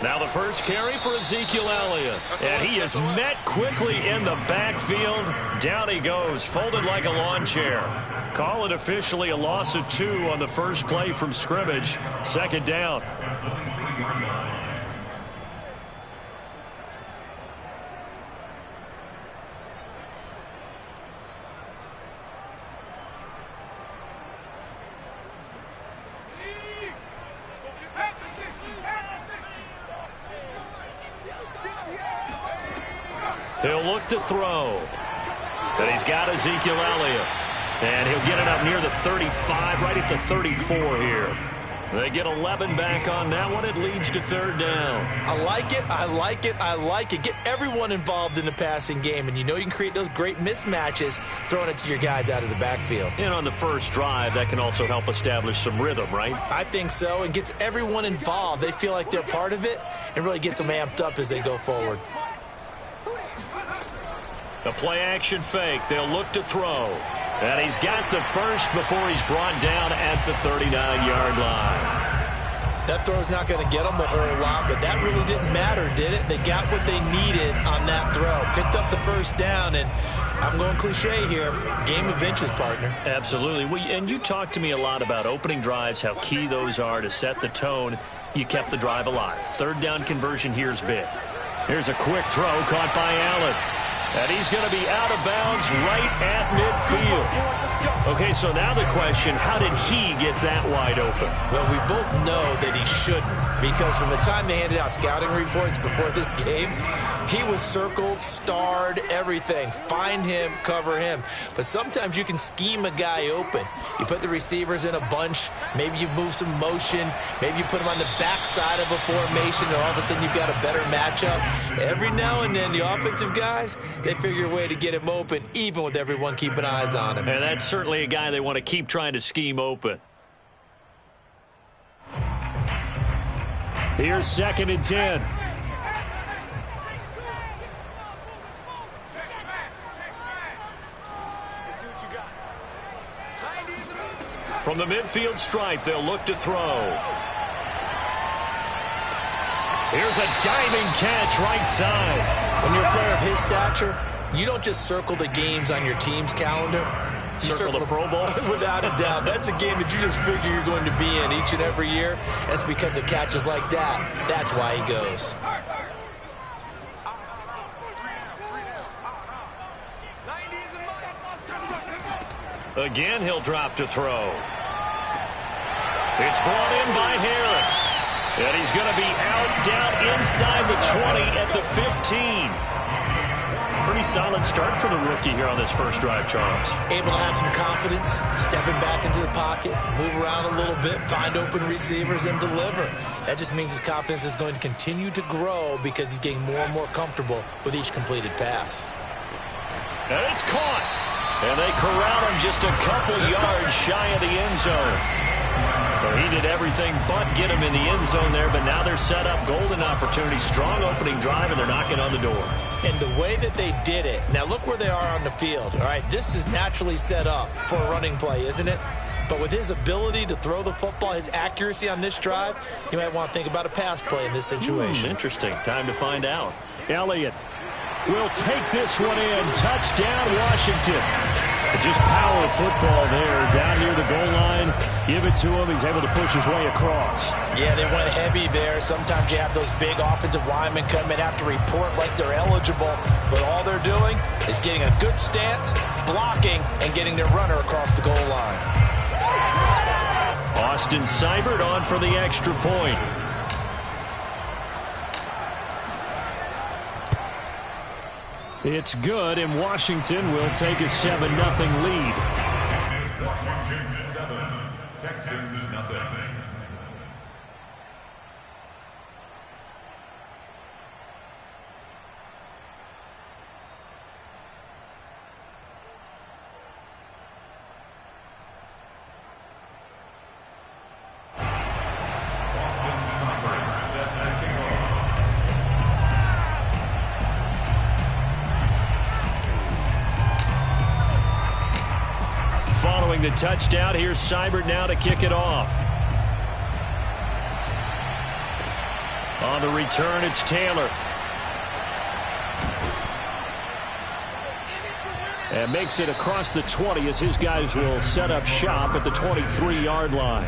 Now the first carry for Ezekiel Elliott. And he is met quickly in the backfield. Down he goes, folded like a lawn chair. Call it officially a loss of 2 on the first play from scrimmage. Second down. He'll look to throw. But he's got Ezekiel Elliott. And he'll get it up near the 35, right at the 34 here. They get 11 back on that one. It leads to third down. I like it. I like it. I like it. Get everyone involved in the passing game. And you know you can create those great mismatches throwing it to your guys out of the backfield. And on the first drive, that can also help establish some rhythm, right? I think so. And gets everyone involved. They feel like they're part of it and really gets them amped up as they go forward. The play-action fake. They'll look to throw. And he's got the first before he's brought down at the 39-yard line. That throw's not going to get them a whole lot, but that really didn't matter, did it? They got what they needed on that throw. Picked up the first down, and I'm going cliche here. Game of inches, partner. Absolutely. Well, and you talked to me a lot about opening drives, how key those are to set the tone. You kept the drive alive. Third down conversion here is big. Here's a quick throw caught by Allen. And he's going to be out of bounds right at midfield. Okay, so now the question, how did he get that wide open? Well, we both know that he shouldn't, because from the time they handed out scouting reports before this game, he was circled, starred, everything. Find him, cover him. But sometimes you can scheme a guy open. You put the receivers in a bunch. Maybe you move some motion. Maybe you put them on the backside of a formation, and all of a sudden you've got a better matchup. Every now and then, the offensive guys, they figure a way to get him open, even with everyone keeping eyes on him. And that's certainly a guy they want to keep trying to scheme open. Here's 2nd and 10. From the midfield stripe, they'll look to throw. Here's a diving catch right side. When you're a player of his stature, you don't just circle the games on your team's calendar. You circle the Pro Bowl? Without a doubt. That's a game that you just figure you're going to be in each and every year. That's because of catches like that. That's why he goes. Again, he'll drop to throw. It's brought in by Harris. And he's going to be out down inside the 20 at the 15. Pretty solid start for the rookie here on this first drive, Charles. Able to have some confidence, stepping back into the pocket, move around a little bit, find open receivers, and deliver. That just means his confidence is going to continue to grow because he's getting more and more comfortable with each completed pass. And it's caught. And they corral him just a couple yards shy of the end zone. Well, he did everything but get him in the end zone there, but now they're set up golden opportunity, strong opening drive, and they're knocking on the door. And the way that they did it, now look where they are on the field. All right, this is naturally set up for a running play, isn't it? But with his ability to throw the football, his accuracy on this drive, you might want to think about a pass play in this situation. Interesting. Time to find out. Elliott will take this one in. Touchdown, Washington. Just power football there down near the goal line. Give it to him. He's able to push his way across. Yeah, they went heavy there. Sometimes you have those big offensive linemen come in, have to report like they're eligible. But all they're doing is getting a good stance, blocking, and getting their runner across the goal line. Austin Seibert on for the extra point. It's good, and Washington will take a 7-0 lead. Washington 7, Texans nothing. The touchdown. Here's Seibert now to kick it off. On the return, it's Taylor. And makes it across the 20 as his guys will set up shop at the 23-yard line.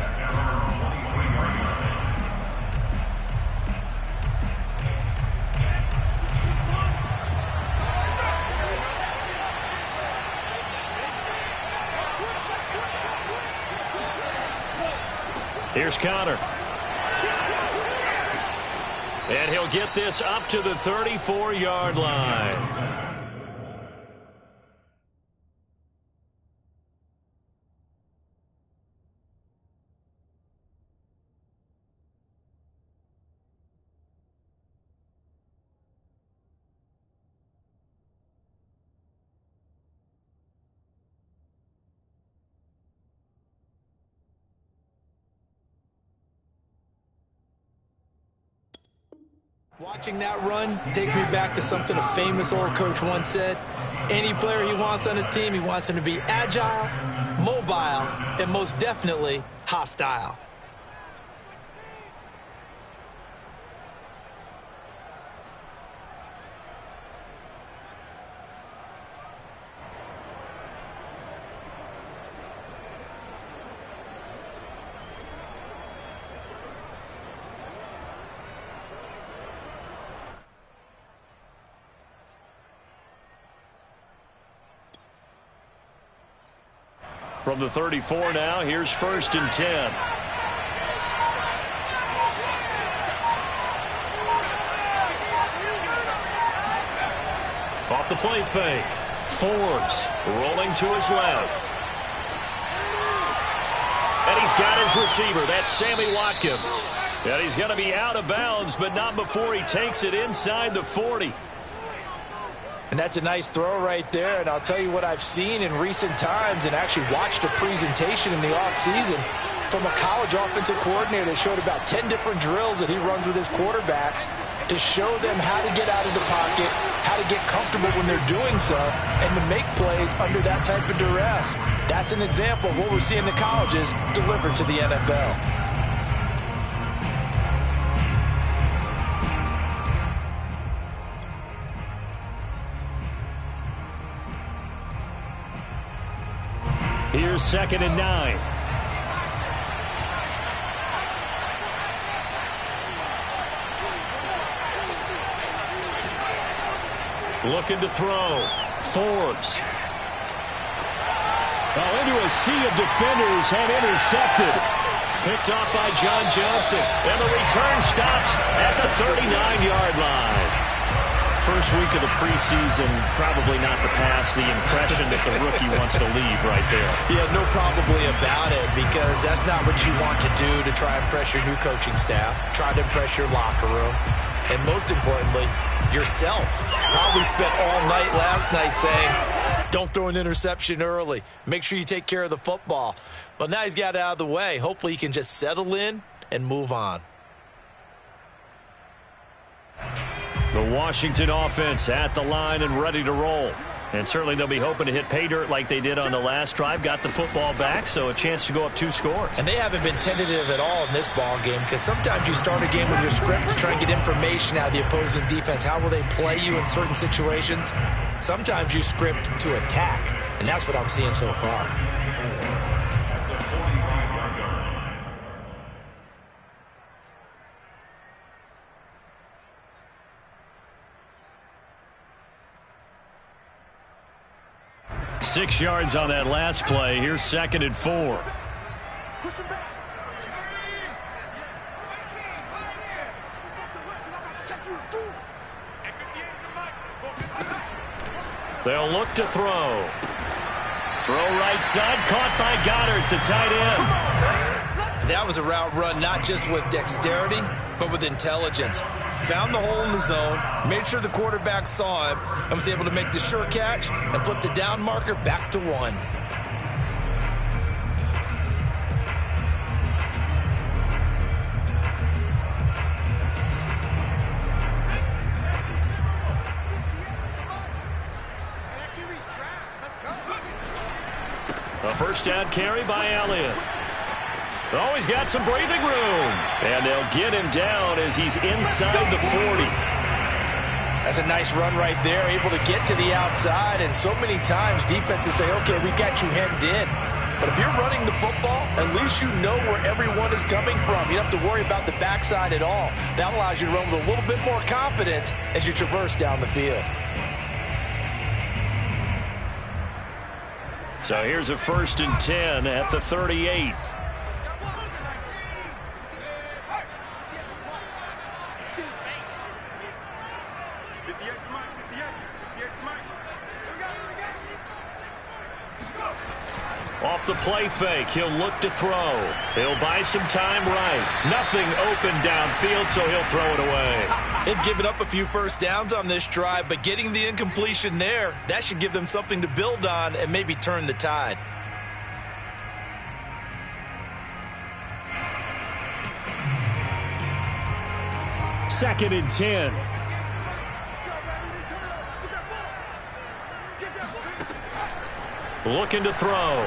Here's Connor. And he'll get this up to the 34-yard line. Watching that run takes me back to something a famous old coach once said. Any player he wants on his team, he wants him to be agile, mobile, and most definitely hostile. From the 34 now, here's 1st and 10. Off the play fake. Forbes rolling to his left. And he's got his receiver. That's Sammy Watkins. And he's going to be out of bounds, but not before he takes it inside the 40. And that's a nice throw right there. And I'll tell you what I've seen in recent times and actually watched a presentation in the offseason from a college offensive coordinator that showed about 10 different drills that he runs with his quarterbacks to show them how to get out of the pocket, how to get comfortable when they're doing so, and to make plays under that type of duress. That's an example of what we're seeing the colleges deliver to the NFL. Here's 2nd and 9. Looking to throw. Forbes. Into a sea of defenders and intercepted. Picked off by John Johnson. And the return stops at the 39-yard line. First week of the preseason, probably not to pass the impression that the rookie wants to leave right there. Yeah, no probably about it, because that's not what you want to do to try and impress your new coaching staff, try to impress your locker room, and most importantly, yourself. Probably spent all night last night saying, don't throw an interception early. Make sure you take care of the football. But now he's got it out of the way. Hopefully he can just settle in and move on. The Washington offense at the line and ready to roll. And certainly they'll be hoping to hit pay dirt like they did on the last drive. Got the football back, so a chance to go up 2 scores. And they haven't been tentative at all in this ball game, because sometimes you start a game with your script to try and get information out of the opposing defense. How will they play you in certain situations? Sometimes you script to attack, and that's what I'm seeing so far. 6 yards on that last play. Here's 2nd and 4. They'll look to throw. Throw right side, caught by Goddard, the tight end. That was a route run not just with dexterity, but with intelligence. Found the hole in the zone, made sure the quarterback saw him, and was able to make the sure catch and flip the down marker back to 1. A first down carry by Elliott. Oh, he's got some breathing room. And they'll get him down as he's inside the 40. That's a nice run right there, able to get to the outside. And so many times defenses say, okay, we got you hemmed in. But if you're running the football, at least you know where everyone is coming from. You don't have to worry about the backside at all. That allows you to run with a little bit more confidence as you traverse down the field. So here's a 1st and 10 at the 38. Off the play fake, he'll look to throw. He'll buy some time right. Nothing open downfield, so he'll throw it away. They've given up a few first downs on this drive, but getting the incompletion there, that should give them something to build on and maybe turn the tide. Second and 10. Looking to throw.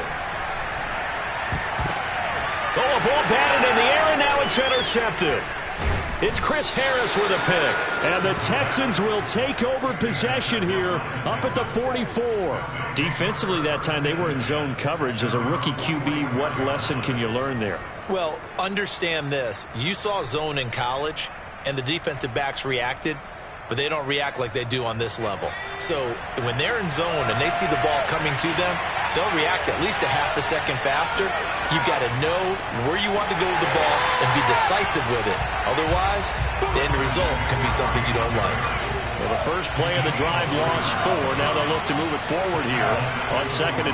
Oh, a ball batted in the air, and now it's intercepted. It's Chris Harris with a pick. And the Texans will take over possession here up at the 44. Defensively that time, they were in zone coverage. As a rookie QB, what lesson can you learn there? Well, understand this. You saw zone in college, and the defensive backs reacted, but they don't react like they do on this level. So when they're in zone and they see the ball coming to them, they'll react at least a half a second faster. You've got to know where you want to go with the ball and be decisive with it. Otherwise, the end result can be something you don't like. Well, the first play of the drive lost 4. Now they'll look to move it forward here on 2nd and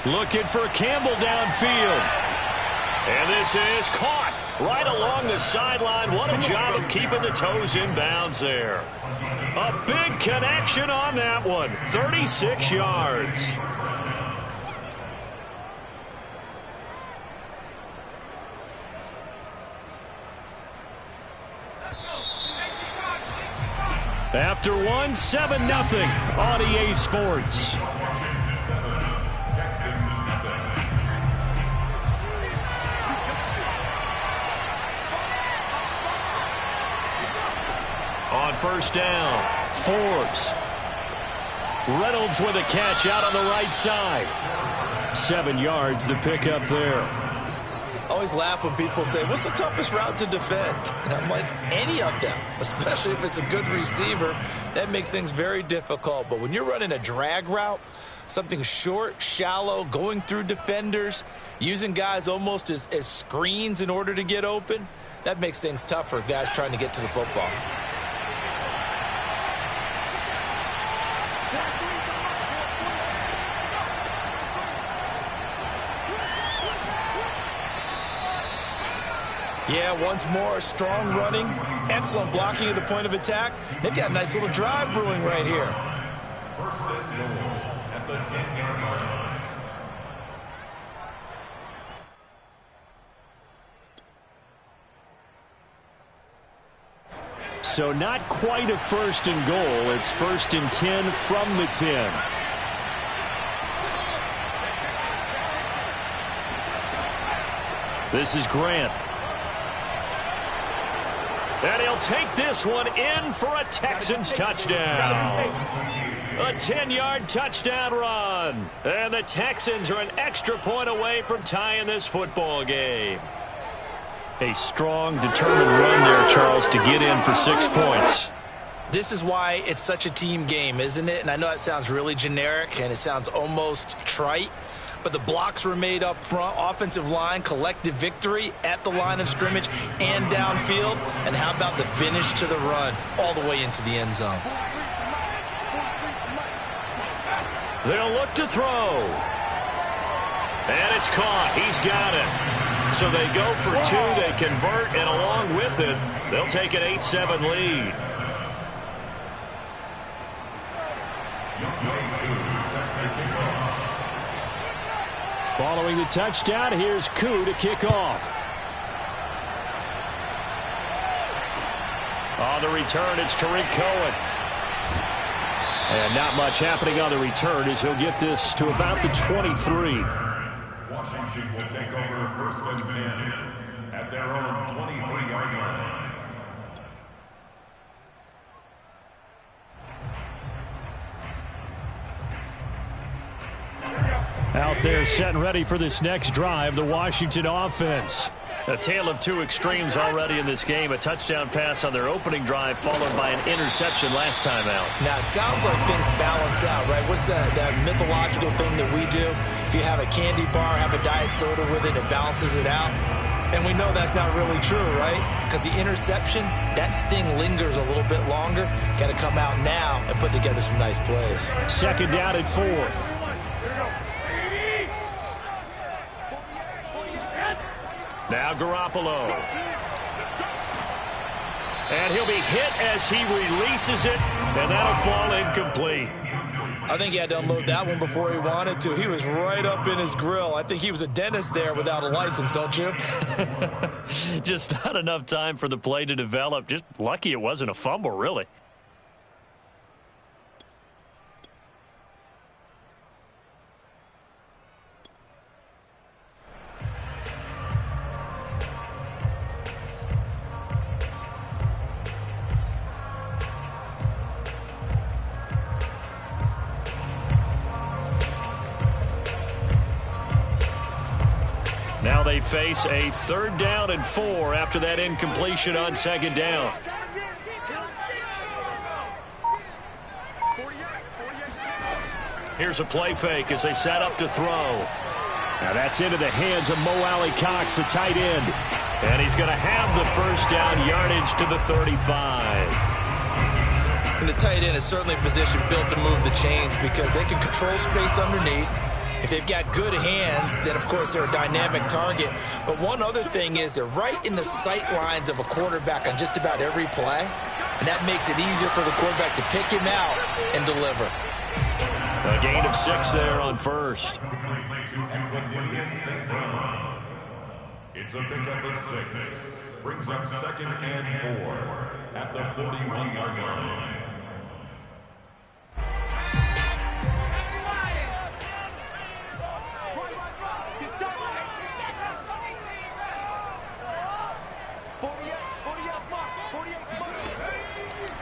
14. Looking for Campbell downfield. And this is caught right along the sideline. What a job of keeping the toes in bounds there. A big connection on that one. 36 yards. After 1, 7-0 on EA Sports. On first down, Forbes. Reynolds with a catch out on the right side. 7 yards the pickup there. Always laugh when people say, what's the toughest route to defend? And I'm like, any of them, especially if it's a good receiver. That makes things very difficult. But when you're running a drag route, something short, shallow, going through defenders, using guys almost as screens in order to get open, that makes things tougher, guys trying to get to the football. Yeah, once more, strong running, excellent blocking at the point of attack. They've got a nice little drive brewing right here. First and goal at the 10-yard line. So not quite a 1st and goal. It's 1st and 10 from the 10. This is Grant. And he'll take this one in for a Texans touchdown. A 10-yard touchdown run. And the Texans are an extra point away from tying this football game. A strong, determined run there, Charles, to get in for 6 points. This is why it's such a team game, isn't it? And I know that sounds really generic and it sounds almost trite. But the blocks were made up front, offensive line, collective victory at the line of scrimmage and downfield. And how about the finish to the run all the way into the end zone? They'll look to throw. And it's caught. He's got it. So they go for 2. They convert, and along with it, they'll take an 8-7 lead. Following the touchdown, here's Koo to kick off. On the return, it's Tariq Cohen. And not much happening on the return as he'll get this to about the 23. Washington will take over first and 10 at their own 23-yard line. Out there set and ready for this next drive, the Washington offense. A tale of two extremes already in this game. A touchdown pass on their opening drive followed by an interception last time out. Now, it sounds like things balance out, right? What's that mythological thing that we do? If you have a candy bar, have a diet soda with it, it balances it out. And we know that's not really true, right? Because the interception, that sting lingers a little bit longer. Got to come out now and put together some nice plays. Second down and 4. Now Garoppolo. And he'll be hit as he releases it, and that'll fall incomplete. I think he had to unload that one before he wanted to. He was right up in his grill. I think he was a dentist there without a license, don't you? Just not enough time for the play to develop. Just lucky it wasn't a fumble, really. Now they face a 3rd down and 4 after that incompletion on 2nd down. Here's a play fake as they set up to throw. Now that's into the hands of Mo Alley Cox, the tight end. And he's going to have the first down, yardage to the 35. And the tight end is certainly a position built to move the chains because they can control space underneath. If they've got good hands, then, of course, they're a dynamic target. But one other thing is they're right in the sight lines of a quarterback on just about every play. And that makes it easier for the quarterback to pick him out and deliver. A gain of 6 there on first. It's a pickup of 6. Brings up 2nd and 4 at the 41-yard line.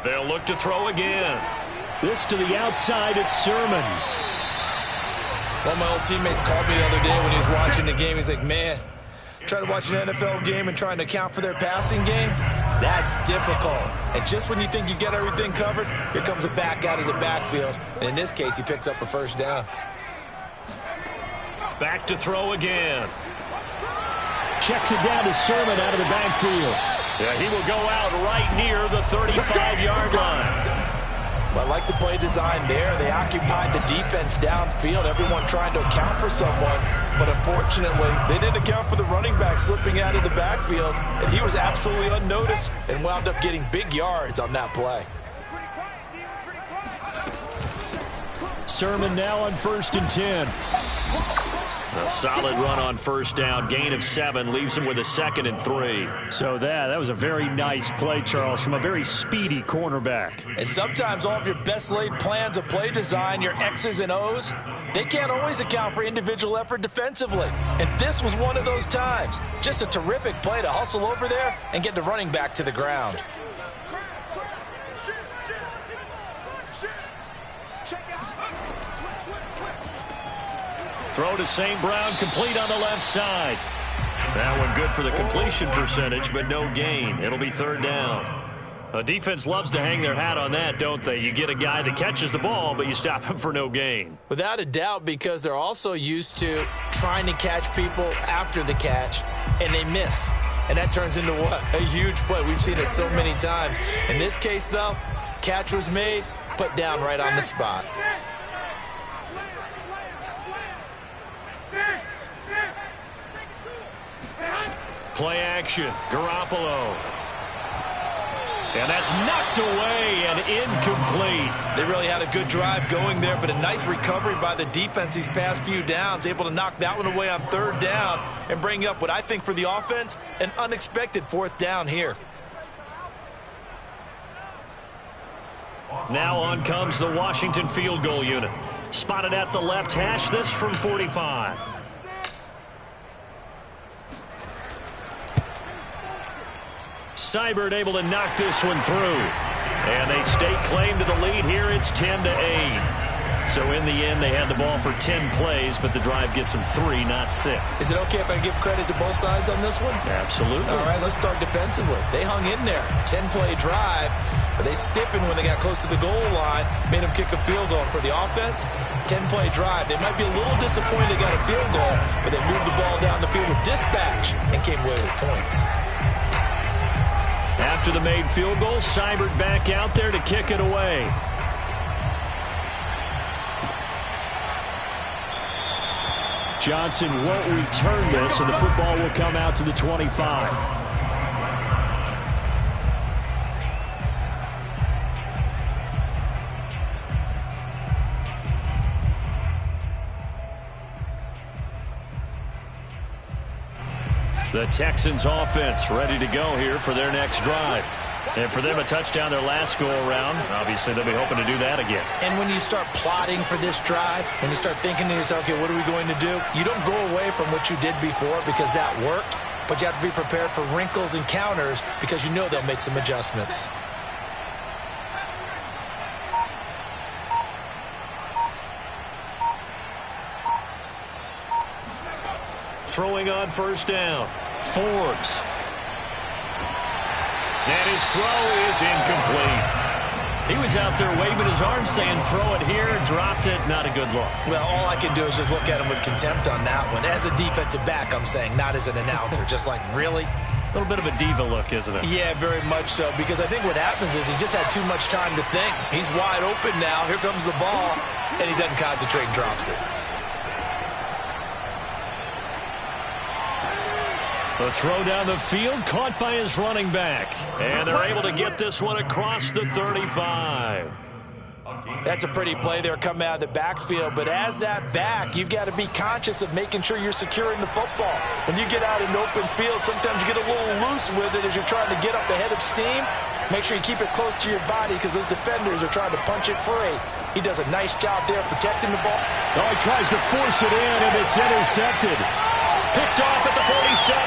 They'll look to throw again. This to the outside, it's Sermon. One of my old teammates called me the other day when he was watching the game. He's like, man, trying to watch an NFL game and trying to account for their passing game, that's difficult. And just when you think you get everything covered, here comes a back out of the backfield. And in this case, he picks up a first down. Back to throw again. Checks it down to Sermon out of the backfield. Yeah, he will go out right near the 35-yard line. Well, I like the play design there. They occupied the defense downfield, everyone trying to account for someone. But unfortunately, they didn't account for the running back slipping out of the backfield. And he was absolutely unnoticed and wound up getting big yards on that play. Sermon now on 1st and 10. A solid run on first down. Gain of 7 leaves him with a 2nd and 3. So that was a very nice play, Charles, from a very speedy cornerback. And sometimes all of your best laid plans of play design, your X's and O's, they can't always account for individual effort defensively. And this was one of those times. Just a terrific play to hustle over there and get the running back to the ground. Throw to St. Brown, complete on the left side. That one good for the completion percentage, but no gain. It'll be 3rd down. A defense loves to hang their hat on that, don't they? You get a guy that catches the ball, but you stop him for no gain. Without a doubt, because they're also used to trying to catch people after the catch, and they miss. And that turns into what? A huge play. We've seen it so many times. In this case, though, catch was made, put down right on the spot. Play action, Garoppolo. And that's knocked away and incomplete. They really had a good drive going there, but a nice recovery by the defense these past few downs, able to knock that one away on 3rd down and bring up what I think for the offense, an unexpected 4th down here. Now on comes the Washington field goal unit. Spotted at the left hash, this from 45. Seibert able to knock this one through. And they stake claim to the lead here. It's 10-8. So in the end, they had the ball for 10 plays, but the drive gets them 3, not 6. Is it okay if I give credit to both sides on this one? Absolutely. All right, let's start defensively. They hung in there. 10-play drive, but they stiffened when they got close to the goal line, made them kick a field goal. For the offense, 10-play drive. They might be a little disappointed they got a field goal, but they moved the ball down the field with dispatch and came away with points. After the made field goal, Seibert back out there to kick it away. Johnson won't return this, and the football will come out to the 25. The Texans offense ready to go here for their next drive. And for them, a touchdown their last go-around. Obviously, they'll be hoping to do that again. And when you start plotting for this drive, when you start thinking to yourself, okay, what are we going to do? You don't go away from what you did before because that worked, but you have to be prepared for wrinkles and counters because you know they'll make some adjustments. Throwing on first down. Forbes. And his throw is incomplete. He was out there waving his arms saying, throw it here, dropped it, not a good look. Well, all I can do is just look at him with contempt on that one. As a defensive back, I'm saying, not as an announcer. Just like, really? A little bit of a diva look, isn't it? Yeah, very much so, because I think what happens is he just had too much time to think. He's wide open now. Here comes the ball, and he doesn't concentrate and drops it. The throw down the field, caught by his running back. And they're able to get this one across the 35. That's a pretty play there coming out of the backfield. But as that back, you've got to be conscious of making sure you're securing the football. When you get out in open field, sometimes you get a little loose with it as you're trying to get up ahead of steam. Make sure you keep it close to your body because those defenders are trying to punch it free. He does a nice job there protecting the ball. Oh, he tries to force it in, and it's intercepted. Picked off at the 47.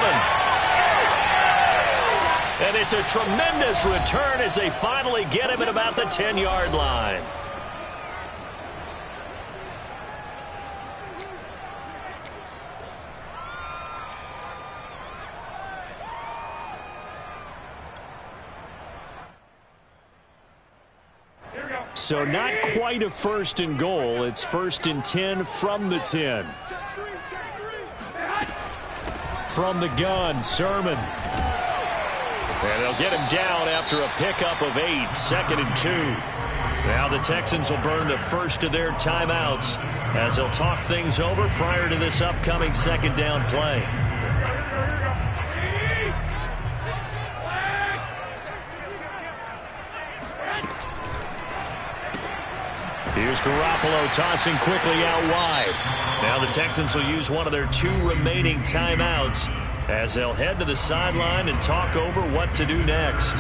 And it's a tremendous return as they finally get him at about the 10-yard line. So not quite a first and goal. It's first and 10 from the 10. From the gun, Sermon. And they'll get him down after a pickup of 8, 2nd and 2. Now the Texans will burn the first of their timeouts as they'll talk things over prior to this upcoming second down play. Here's Garoppolo tossing quickly out wide. Now the Texans will use one of their 2 remaining timeouts as they'll head to the sideline and talk over what to do next.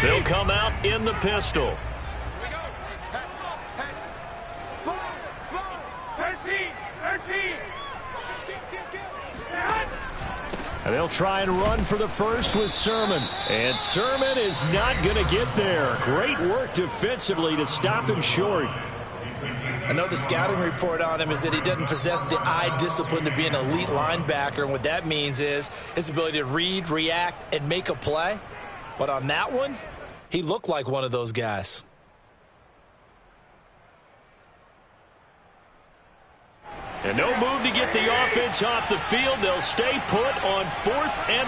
They'll come out in the pistol. And they'll try and run for the first with Sermon. And Sermon is not going to get there. Great work defensively to stop him short. I know the scouting report on him is that he doesn't possess the eye discipline to be an elite linebacker. And what that means is his ability to read, react, and make a play. But on that one, he looked like one of those guys. And no move to get the offense off the field. They'll stay put on 4th and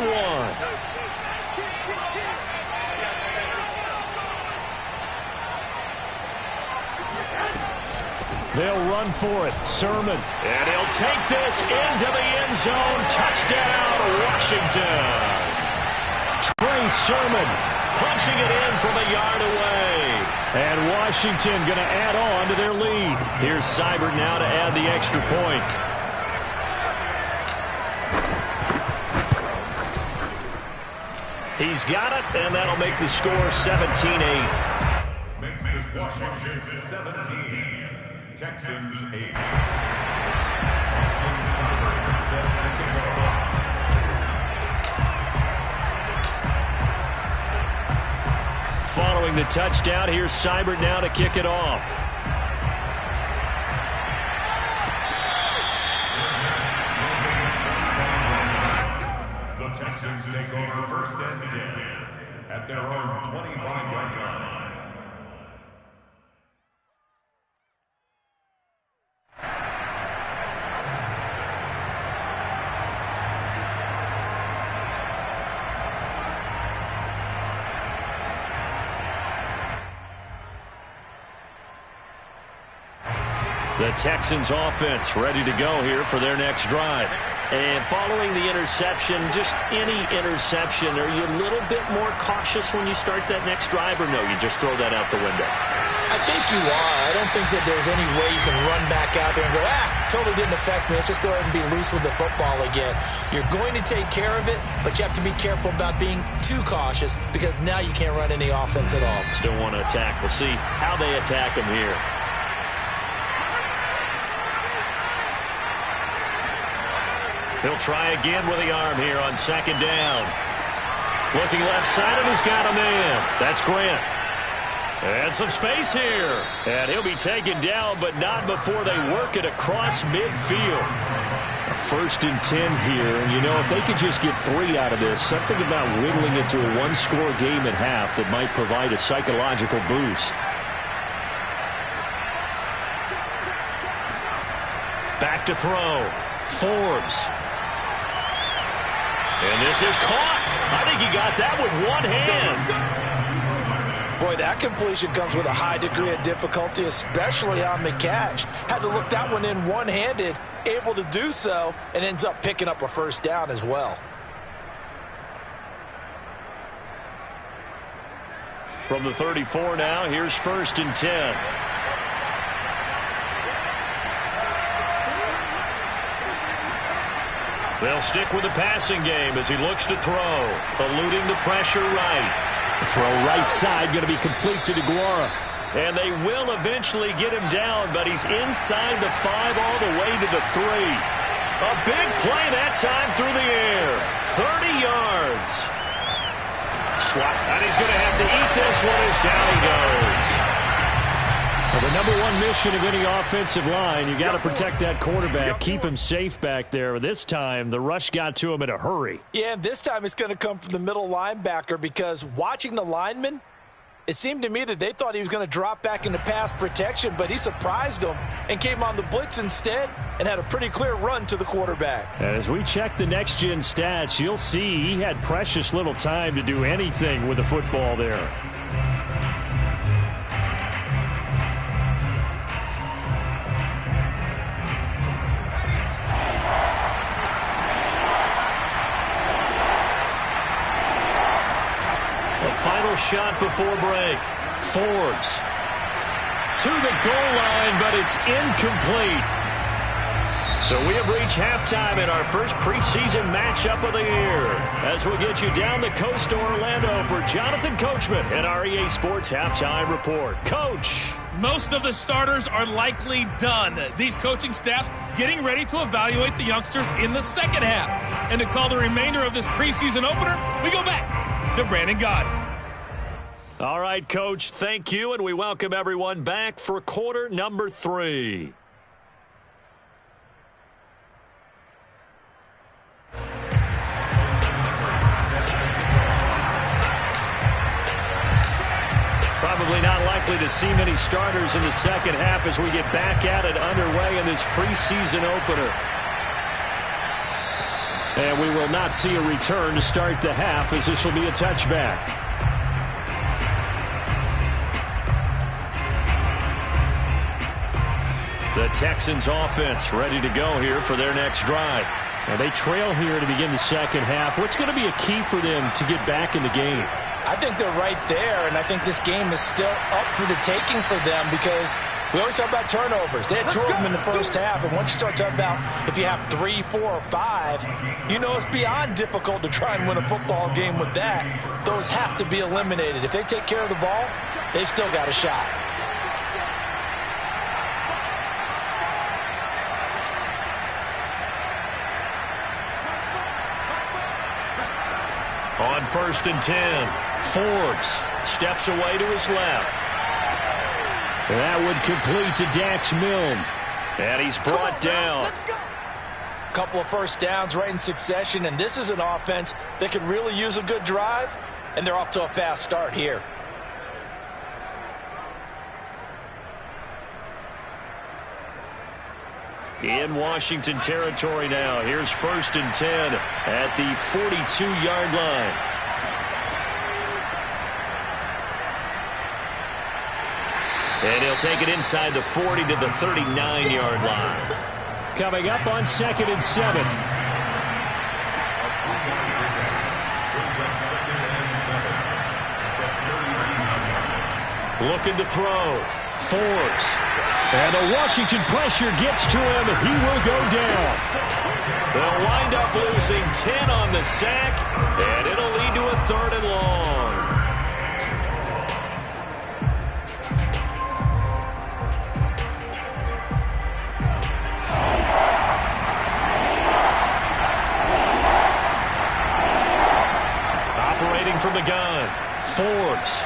1. They'll run for it. Sermon. And he'll take this into the end zone. Touchdown, Washington. Trey Sermon punching it in from a yard away. And Washington going to add on to their lead. Here's Seibert now to add the extra point. He's got it, and that'll make the score 17-8. Washington 17, Texans 8. Austin Seibert set to kick off. Following the touchdown, here's Seibert now to kick it off. The Texans take over first and 10 at their own 25-yard line. The Texans offense ready to go here for their next drive. And following the interception, just any interception, are you a little bit more cautious when you start that next drive, or no, you just throw that out the window? I think you are. I don't think that there's any way you can run back out there and go, totally didn't affect me. Let's just go ahead and be loose with the football again. You're going to take care of it, but you have to be careful about being too cautious because now you can't run any offense at all. Still want to attack. We'll see how they attack them here. He'll try again with the arm here on second down. Looking left side, and he's got a man. That's Grant. And some space here. And he'll be taken down, but not before they work it across midfield. A 1st and 10 here. And, you know, if they could just get 3 out of this, something about whittling it to a one-score game at half that might provide a psychological boost. Back to throw. Forbes. And this is caught. I think he got that with one hand. Boy, that completion comes with a high degree of difficulty, especially on the catch. Had to look that one in one-handed, able to do so, and ends up picking up a first down as well. From the 34 now, here's 1st and 10. They'll stick with the passing game as he looks to throw, eluding the pressure right. The throw right side going to be complete to DeGuara. And they will eventually get him down, but he's inside the 5 all the way to the 3. A big play that time through the air. 30 yards. Slot, and he's going to have to eat this one as down he goes. Well, the number one mission of any offensive line, you got to protect that quarterback, keep him safe back there. This time, the rush got to him in a hurry. Yeah, and this time it's going to come from the middle linebacker because watching the lineman, it seemed to me that they thought he was going to drop back into pass protection, but he surprised them and came on the blitz instead and had a pretty clear run to the quarterback. As we check the next-gen stats, you'll see he had precious little time to do anything with the football there. Final shot before break. Forbes to the goal line, but it's incomplete. So we have reached halftime in our first preseason matchup of the year. As we'll get you down the coast to Orlando for Jonathan Coachman and our EA Sports Halftime Report. Coach. Most of the starters are likely done. These coaching staffs getting ready to evaluate the youngsters in the second half. And to call the remainder of this preseason opener, we go back to Brandon Gaudin. All right, Coach, thank you, and we welcome everyone back for quarter number 3. Probably not likely to see many starters in the second half as we get back at it underway in this preseason opener. And we will not see a return to start the half as this will be a touchback. The Texans offense ready to go here for their next drive. Now they trail here to begin the second half. What's going to be a key for them to get back in the game? I think they're right there, and I think this game is still up for the taking for them because we always talk about turnovers. They had 2 of them in the first half, and once you start talking about if you have 3, 4, or 5, you know it's beyond difficult to try and win a football game with that. Those have to be eliminated. If they take care of the ball, they've still got a shot. On 1st and 10, Forbes steps away to his left. That would complete to Dax Milne. And he's brought down. Couple of first downs right in succession, and this is an offense that could really use a good drive, and they're off to a fast start here. In Washington territory now. Here's 1st and 10 at the 42-yard line. And he'll take it inside the 40 to the 39-yard line. Coming up on 2nd and 7. Looking to throw. Forbes. And the Washington pressure gets to him. He will go down. They'll wind up losing 10 on the sack, and it'll lead to a 3rd and long. Operating from the gun, Forbes.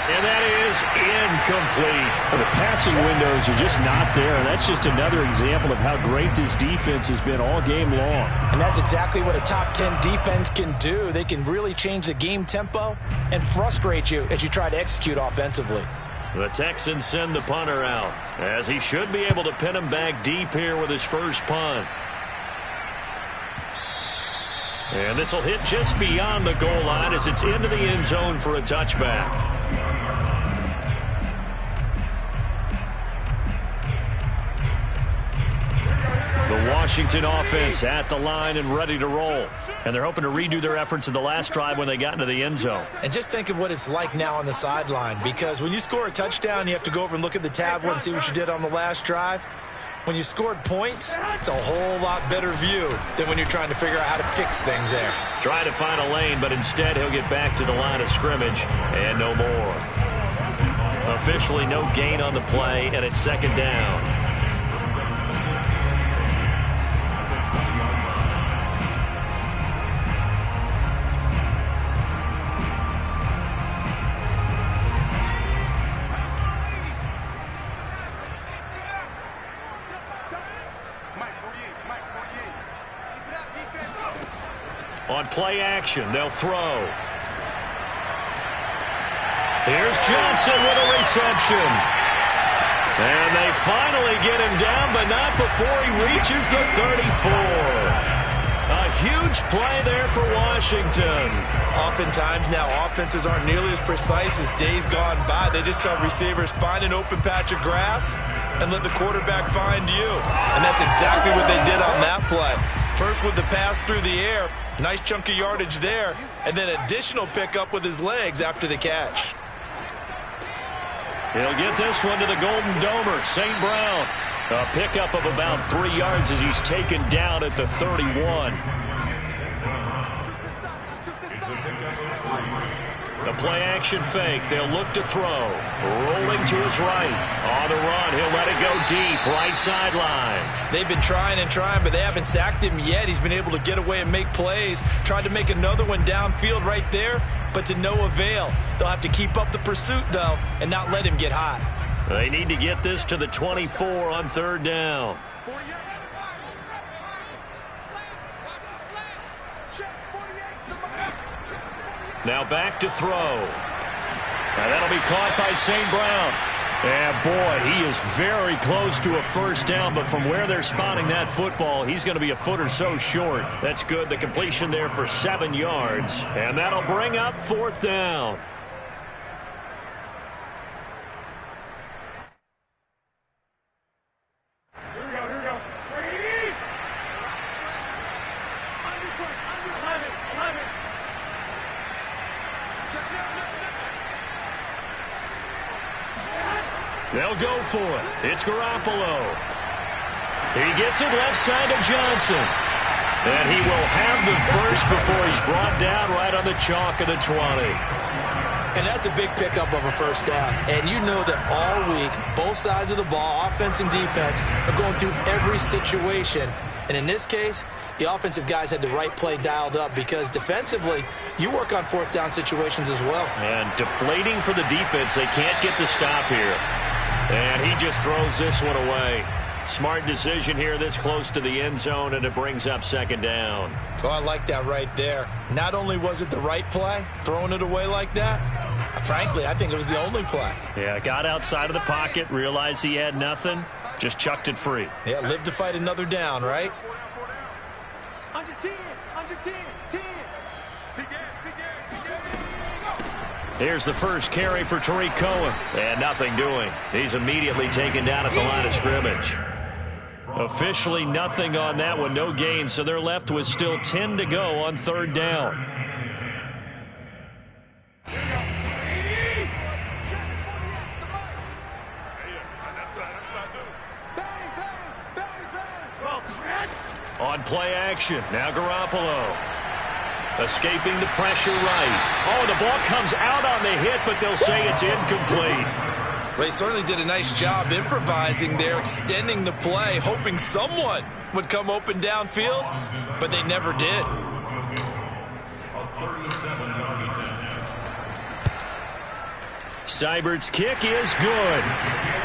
And that is incomplete. The passing windows are just not there. That's just another example of how great this defense has been all game long. And that's exactly what a top 10 defense can do. They can really change the game tempo and frustrate you as you try to execute offensively. The Texans send the punter out, as he should be able to pin him back deep here with his first punt. And this will hit just beyond the goal line as it's into the end zone for a touchback. The Washington offense at the line and ready to roll. And they're hoping to redo their efforts in the last drive when they got into the end zone. And just think of what it's like now on the sideline, because when you score a touchdown, you have to go over and look at the tablet and see what you did on the last drive. When you scored points, it's a whole lot better view than when you're trying to figure out how to fix things there. Trying to find a lane, but instead he'll get back to the line of scrimmage and no more. Officially no gain on the play, and it's 2nd down. On play action, they'll throw. Here's Johnson with a reception. And they finally get him down, but not before he reaches the 34. A huge play there for Washington. Oftentimes now offenses aren't nearly as precise as days gone by. They just saw receivers find an open patch of grass and let the quarterback find you. And that's exactly what they did on that play. First with the pass through the air, nice chunk of yardage there, and then additional pickup with his legs after the catch. He'll get this one to the Golden Domer, St. Brown. A pickup of about 3 yards as he's taken down at the 31. The play-action fake. They'll look to throw. Rolling to his right. On the run, he'll let it go deep. Right sideline. They've been trying and trying, but they haven't sacked him yet. He's been able to get away and make plays. Tried to make another one downfield right there, but to no avail. They'll have to keep up the pursuit, though, and not let him get hot. They need to get this to the 24 on 3rd down. Now back to throw. And that'll be caught by St. Brown. And boy, he is very close to a first down, but from where they're spotting that football, he's going to be a foot or so short. That's good. The completion there for 7 yards. And that'll bring up 4th down. They'll go for it. It's Garoppolo. He gets it left side to Johnson. And he will have the first before he's brought down right on the chalk of the 20. And that's a big pickup of a first down. And you know that all week, both sides of the ball, offense and defense, are going through every situation And in this case, the offensive guys had the right play dialed up because defensively, you work on fourth down situations as well. And deflating for the defense. They can't get the stop here. And he just throws this one away. Smart decision here this close to the end zone, and it brings up second down. Oh, I like that right there. Not only was it the right play, throwing it away like that, frankly, I think it was the only play. Yeah, got outside of the pocket, realized he had nothing, just chucked it free. Yeah, live to fight another down, right? Under 10, 10. Here's the first carry for Tariq Cohen. And nothing doing. He's immediately taken down at the line of scrimmage. Officially nothing on that one, no gain, so they're left with still 10 to go on third down. On play action, now Garoppolo. Escaping the pressure right. Oh, the ball comes out on the hit, but they'll say it's incomplete. Well, they certainly did a nice job improvising there, extending the play, hoping someone would come open downfield, but they never did. Seibert's kick is good.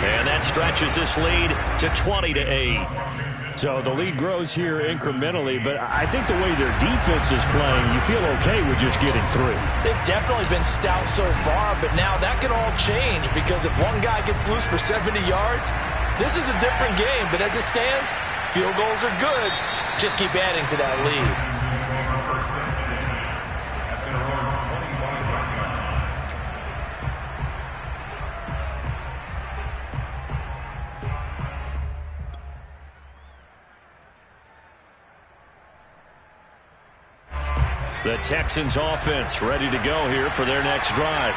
And that stretches this lead to 20-8. So the lead grows here incrementally, but I think the way their defense is playing, you feel okay with just getting through. They've definitely been stout so far, but now that could all change because if one guy gets loose for 70 yards, this is a different game. But as it stands, field goals are good. Just keep adding to that lead. The Texans offense ready to go here for their next drive.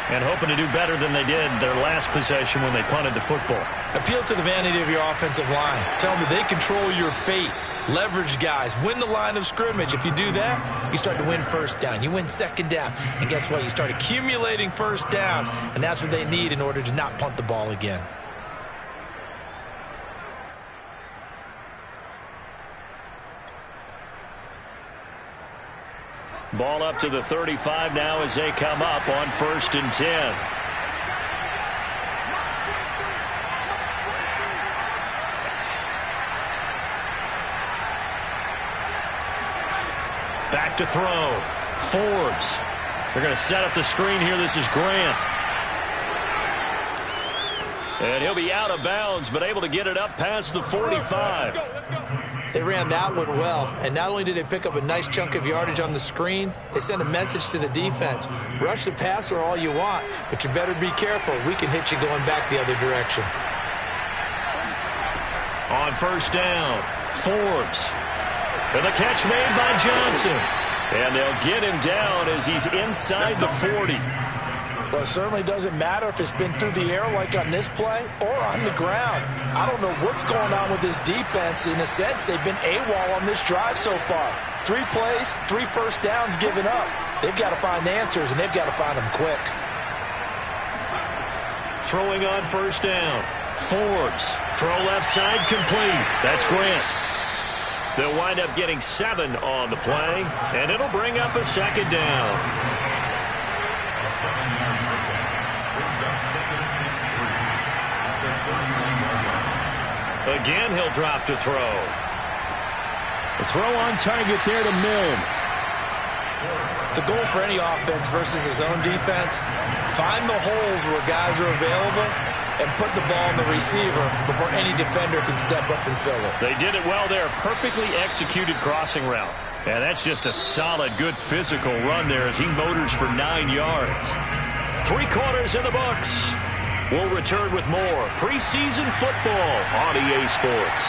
And hoping to do better than they did their last possession when they punted the football. Appeal to the vanity of your offensive line. Tell them that they control your fate. Leverage guys. Win the line of scrimmage. If you do that, you start to win first down. You win second down. And guess what? You start accumulating first downs. And that's what they need in order to not punt the ball again. Ball up to the 35 now as they come up on 1st and 10. Back to throw. Forbes. They're going to set up the screen here. This is Grant. And he'll be out of bounds, but able to get it up past the 45. They ran that one well, and not only did they pick up a nice chunk of yardage on the screen, they sent a message to the defense. Rush the passer all you want, but you better be careful. We can hit you going back the other direction. On 1st down, Forbes. And the catch made by Johnson. And they'll get him down as he's inside the 40. Well, it certainly doesn't matter if it's been through the air like on this play or on the ground. I don't know what's going on with this defense. In a sense, they've been AWOL on this drive so far. 3 plays, 3 first downs given up. They've got to find answers, and they've got to find them quick. Throwing on 1st down. Forbes. Throw left side complete. That's Grant. They'll wind up getting 7 on the play, and it'll bring up a second down. Again, he'll drop to throw. The throw on target there to Milne. The goal for any offense versus his own defense, find the holes where guys are available and put the ball in the receiver before any defender can step up and fill it. They did it well there. Perfectly executed crossing route. And that's just a solid, good physical run there as he motors for 9 yards. 3 quarters in the books. We'll return with more preseason football on EA Sports.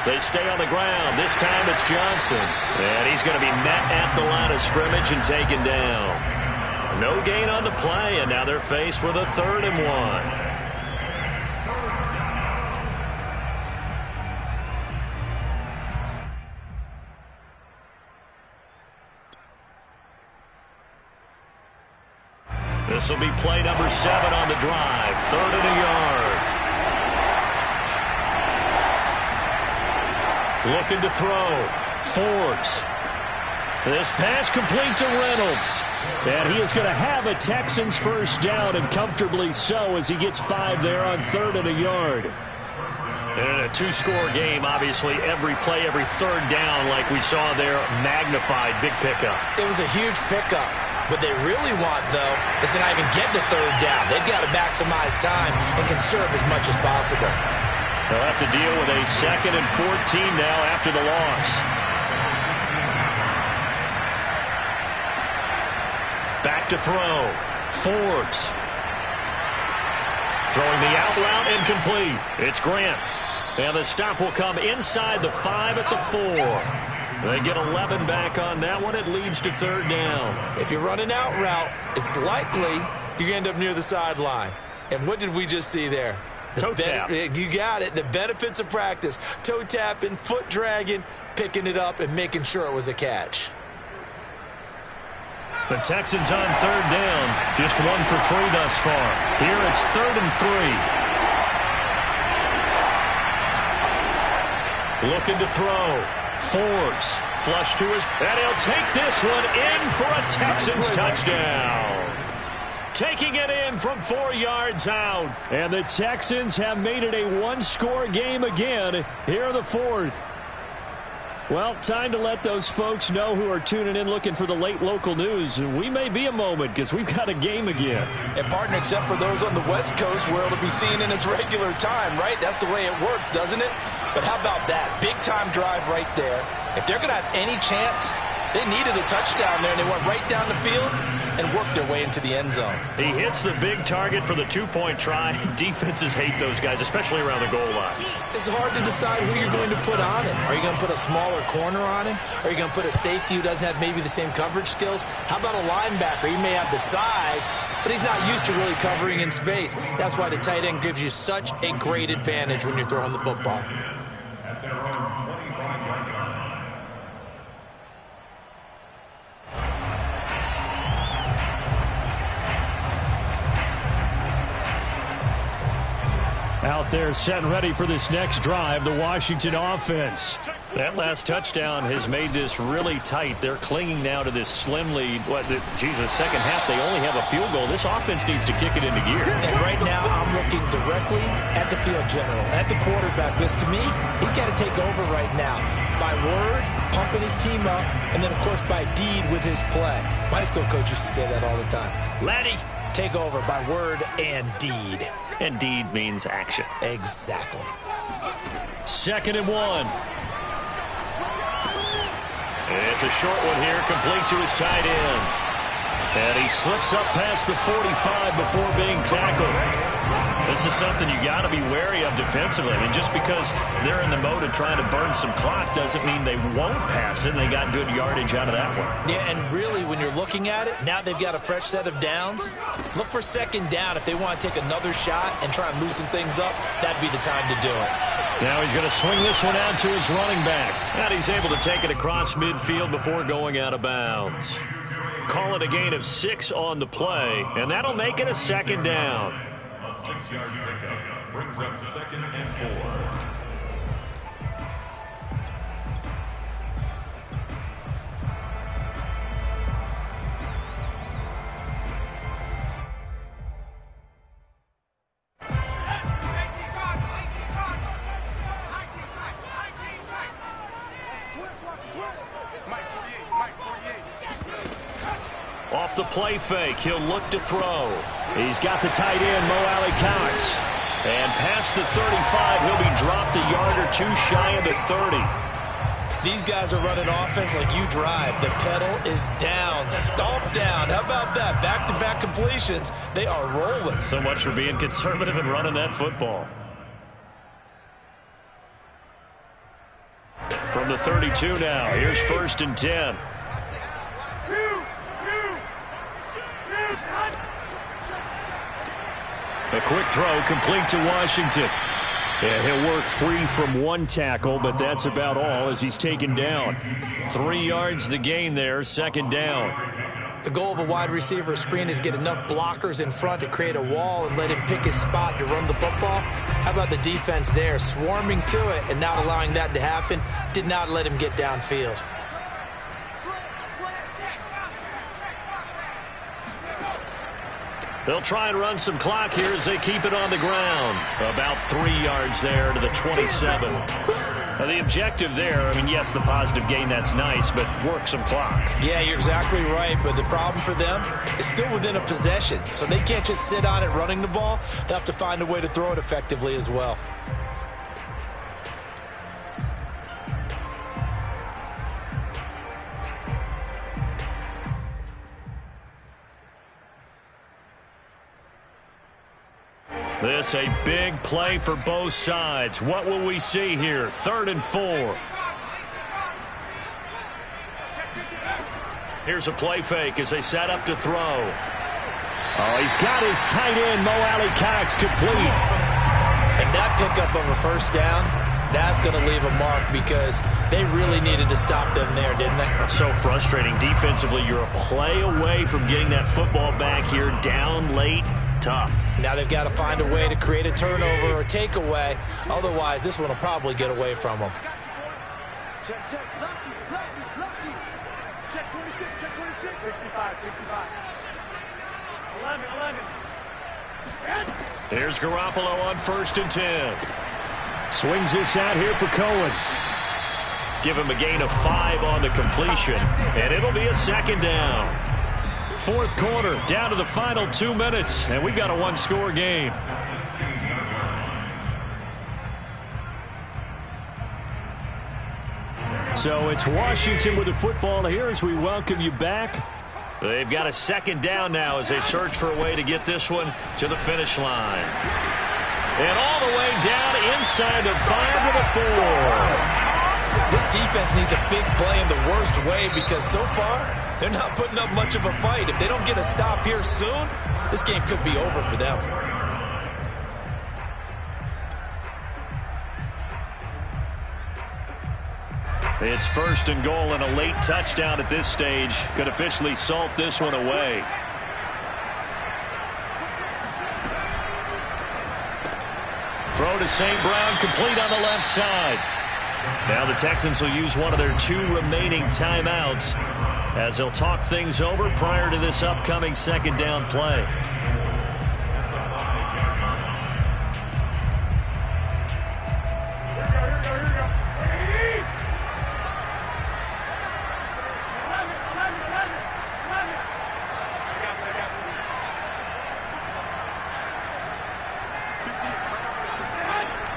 They stay on the ground. This time it's Johnson. And he's going to be met at the line of scrimmage and taken down. No gain on the play, and now they're faced with a 3rd and 1. This will be play number 7 on the drive. 3rd and a yard. Looking to throw. Forbes. This pass complete to Reynolds. And he is going to have a Texans first down, and comfortably so, as he gets 5 there on 3rd and a yard. And in a 2-score game, obviously, every play, every 3rd down, like we saw there, magnified. Big pickup. It was a huge pickup. What they really want, though, is to not even get to 3rd down. They've got to maximize time and conserve as much as possible. They'll have to deal with a 2nd and 14 now after the loss. Back to throw. Forbes. Throwing the out route incomplete. It's Grant. And the stop will come inside the 5 at the 4. They get 11 back on that one. It leads to 3rd down. If you run an out route, it's likely you end up near the sideline. And what did we just see there? Toe tap. You got it. The benefits of practice. Toe tapping, foot dragging, picking it up, and making sure it was a catch. The Texans on 3rd down. Just 1 for 3 thus far. Here it's 3rd and 3. Looking to throw. Forbes. Flush to his. And he'll take this one in for a Texans touchdown. Taking it in from 4 yards out. And the Texans have made it a 1-score game again here in the 4th. Well, time to let those folks know who are tuning in looking for the late local news. We may be a moment because we've got a game again. And, partner, except for those on the West Coast where it'll be seen in its regular time, right? That's the way it works, doesn't it? But how about that? Big-time drive right there. If they're going to have any chance, they needed a touchdown there, and they went right down the field and worked their way into the end zone. He hits the big target for the 2-point try. Defenses hate those guys, especially around the goal line. It's hard to decide who you're going to put on him. Are you going to put a smaller corner on him? Are you going to put a safety who doesn't have maybe the same coverage skills? How about a linebacker? He may have the size, but he's not used to really covering in space. That's why the tight end gives you such a great advantage when you're throwing the football. At their own 25-yard line. Out there set and ready for this next drive, the Washington offense. That last touchdown has made this really tight. They're clinging now to this slim lead. Second half, they only have a field goal. This offense needs to kick it into gear. And right now, I'm looking directly at the field general, at the quarterback, because to me, he's got to take over right now. By word, pumping his team up, and then, of course, by deed with his play. My high school coach used to say that all the time. Laddie, take over by word and deed. And deed means action. Exactly. 2nd and 1. It's a short one here, complete to his tight end. And he slips up past the 45 before being tackled. This is something you got to be wary of defensively. I mean, just because they're in the mode of trying to burn some clock doesn't mean they won't pass it. They got good yardage out of that one. Yeah, and really, when you're looking at it, now they've got a fresh set of downs. Look for 2nd down. If they want to take another shot and try and loosen things up, that'd be the time to do it. Now he's going to swing this one out to his running back. And he's able to take it across midfield before going out of bounds. Call it a gain of 6 on the play, and that'll make it a 2nd down. A 6-yard pickup brings up 2nd and 4. Off the play fake, he'll look to throw. He's got the tight end, Mo Alley Cox. And past the 35, he'll be dropped a yard or 2 shy of the 30. These guys are running offense like you drive. The pedal is down, stomp down. How about that? Back-to-back completions. They are rolling. So much for being conservative and running that football. From the 32 now, here's 1st and 10. A quick throw complete to Washington. And he'll work free from 1 tackle, but that's about all as he's taken down. 3 yards the gain there, 2nd down. The goal of a wide receiver screen is get enough blockers in front to create a wall and let him pick his spot to run the football. How about the defense there, swarming to it and not allowing that to happen? Did not let him get downfield. They'll try and run some clock here as they keep it on the ground. About 3 yards there to the 27. Now the objective there, I mean, yes, the positive gain, that's nice, but work some clock. Yeah, you're exactly right, but the problem for them is still within a possession, so they can't just sit on it running the ball. They'll have to find a way to throw it effectively as well. This a big play for both sides. What will we see here? 3rd and 4. Here's a play fake as they set up to throw. Oh, he's got his tight end, Mo Alley-Cox, complete. And that pickup of a first down, that's going to leave a mark because they really needed to stop them there, didn't they? So frustrating. Defensively, you're a play away from getting that football back here. Down late, tough. Now they've got to find a way to create a turnover or takeaway. Otherwise, this one will probably get away from them. Check, check. Lucky. Check 26, check 26. 65. 11. Here's Garoppolo on 1st and 10. Swings this out here for Cohen. Give him a gain of 5 on the completion, and it'll be a 2nd down. 4th quarter, down to the final 2 minutes, and we've got a 1-score game. So it's Washington with the football here as we welcome you back. They've got a 2nd down now as they search for a way to get this one to the finish line. And all the way down inside the 5 to the 4. This defense needs a big play in the worst way because so far they're not putting up much of a fight. If they don't get a stop here soon, this game could be over for them. It's 1st and goal and a late touchdown at this stage could officially salt this one away. Throw to St. Brown, complete on the left side. Now the Texans will use one of their 2 remaining timeouts as they'll talk things over prior to this upcoming 2nd down play.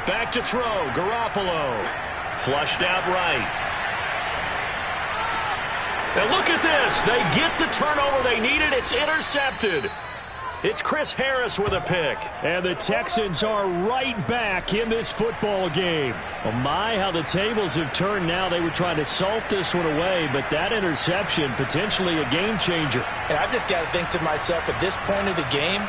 Back to throw, Garoppolo. Flushed out right. And look at this. They get the turnover they needed. It's intercepted. It's Chris Harris with a pick. And the Texans are right back in this football game. Oh my, how the tables have turned now. They were trying to salt this one away, but that interception, potentially a game changer. And I've just got to think to myself, at this point of the game,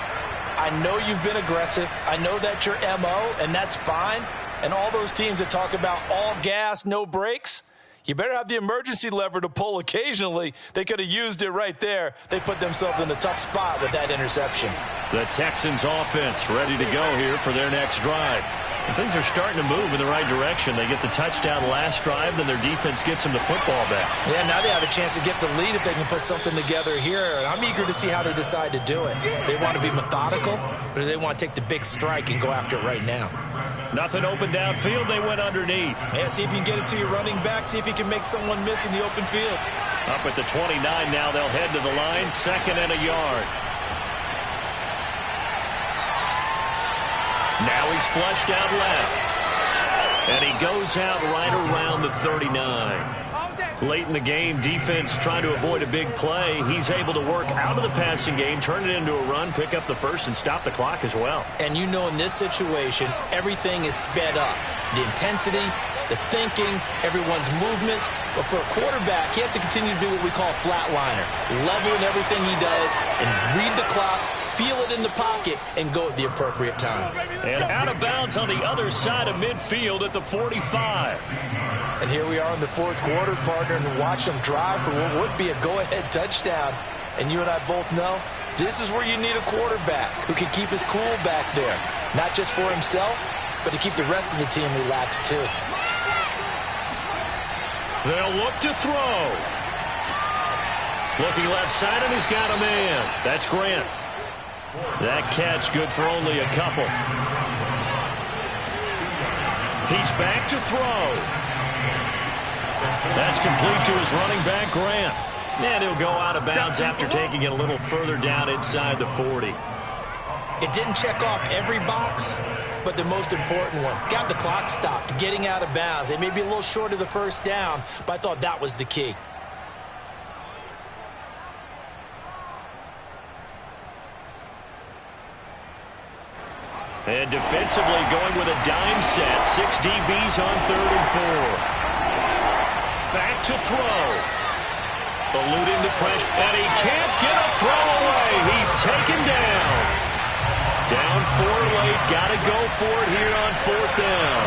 I know you've been aggressive. I know that's your MO, and that's fine. And all those teams that talk about all gas, no brakes, you better have the emergency lever to pull occasionally. They could have used it right there. They put themselves in a tough spot with that interception. The Texans offense ready to go here for their next drive. And things are starting to move in the right direction. They get the touchdown last drive, then their defense gets them the football back. Yeah, now they have a chance to get the lead if they can put something together here. And I'm eager to see how they decide to do it. Do they want to be methodical, or do they want to take the big strike and go after it right now? Nothing open downfield. They went underneath. Yeah, see if you can get it to your running back. See if you can make someone miss in the open field. Up at the 29 now. They'll head to the line. 2nd and a yard. Now he's flushed out left. And he goes out right around the 39. Late in the game, defense trying to avoid a big play. He's able to work out of the passing game, turn it into a run, pick up the first, and stop the clock as well. And you know in this situation, everything is sped up. The intensity, the thinking, everyone's movements. But for a quarterback, he has to continue to do what we call flatliner. Level in everything he does and read the clock, feel it in the pocket, and go at the appropriate time. And out of bounds on the other side of midfield at the 45. And here we are in the 4th quarter, partner, and watch them drive for what would be a go-ahead touchdown. And you and I both know this is where you need a quarterback who can keep his cool back there, not just for himself, but to keep the rest of the team relaxed too. They'll look to throw. Looking left side, and he's got a man. That's Grant. That catch good for only a couple. He's back to throw. That's complete to his running back, Grant. And he'll go out of bounds after taking it a little further down inside the 40. It didn't check off every box, but the most important one. Got the clock stopped, getting out of bounds. It may be a little short of the first down, but I thought that was the key. And defensively going with a dime set. 6 DBs on 3rd and 4. Back to throw. Eluding the pressure. And he can't get a throw away. He's taken down. Down 4 late. Got to go for it here on 4th down.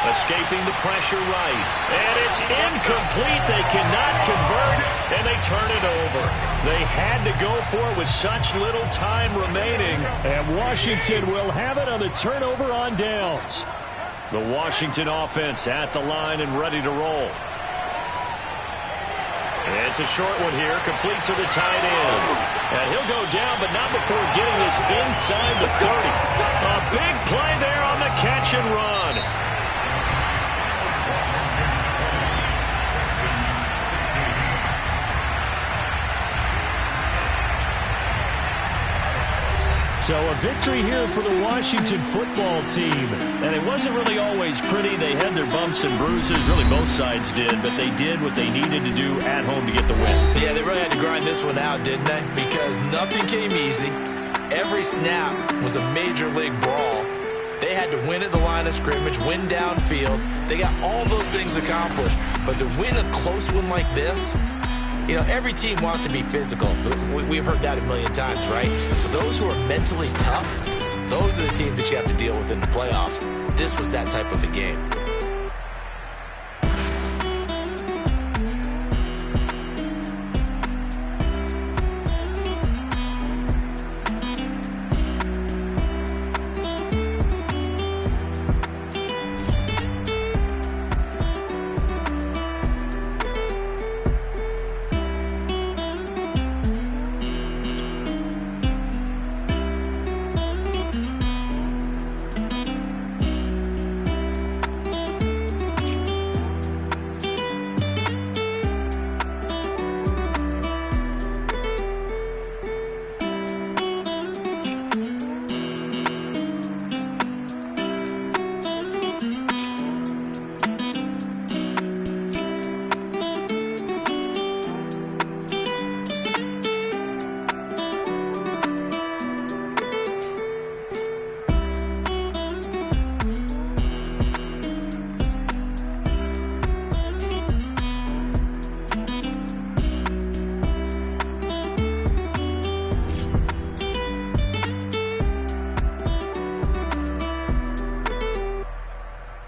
Escaping the pressure right. And it's incomplete. They cannot convert, and they turn it over. They had to go for it with such little time remaining. And Washington will have it on the turnover on downs. The Washington offense at the line and ready to roll. It's a short one here, complete to the tight end. And he'll go down, but not before getting this inside the 30. A big play there on the catch and run. So a victory here for the Washington football team. And it wasn't really always pretty. They had their bumps and bruises. Really, both sides did. But they did what they needed to do at home to get the win. Yeah, they really had to grind this one out, didn't they? Because nothing came easy. Every snap was a major league brawl. They had to win at the line of scrimmage, win downfield. They got all those things accomplished. But to win a close one like this, you know, every team wants to be physical. We've heard that a million times, right? But those who are mentally tough, those are the teams that you have to deal with in the playoffs. This was that type of a game.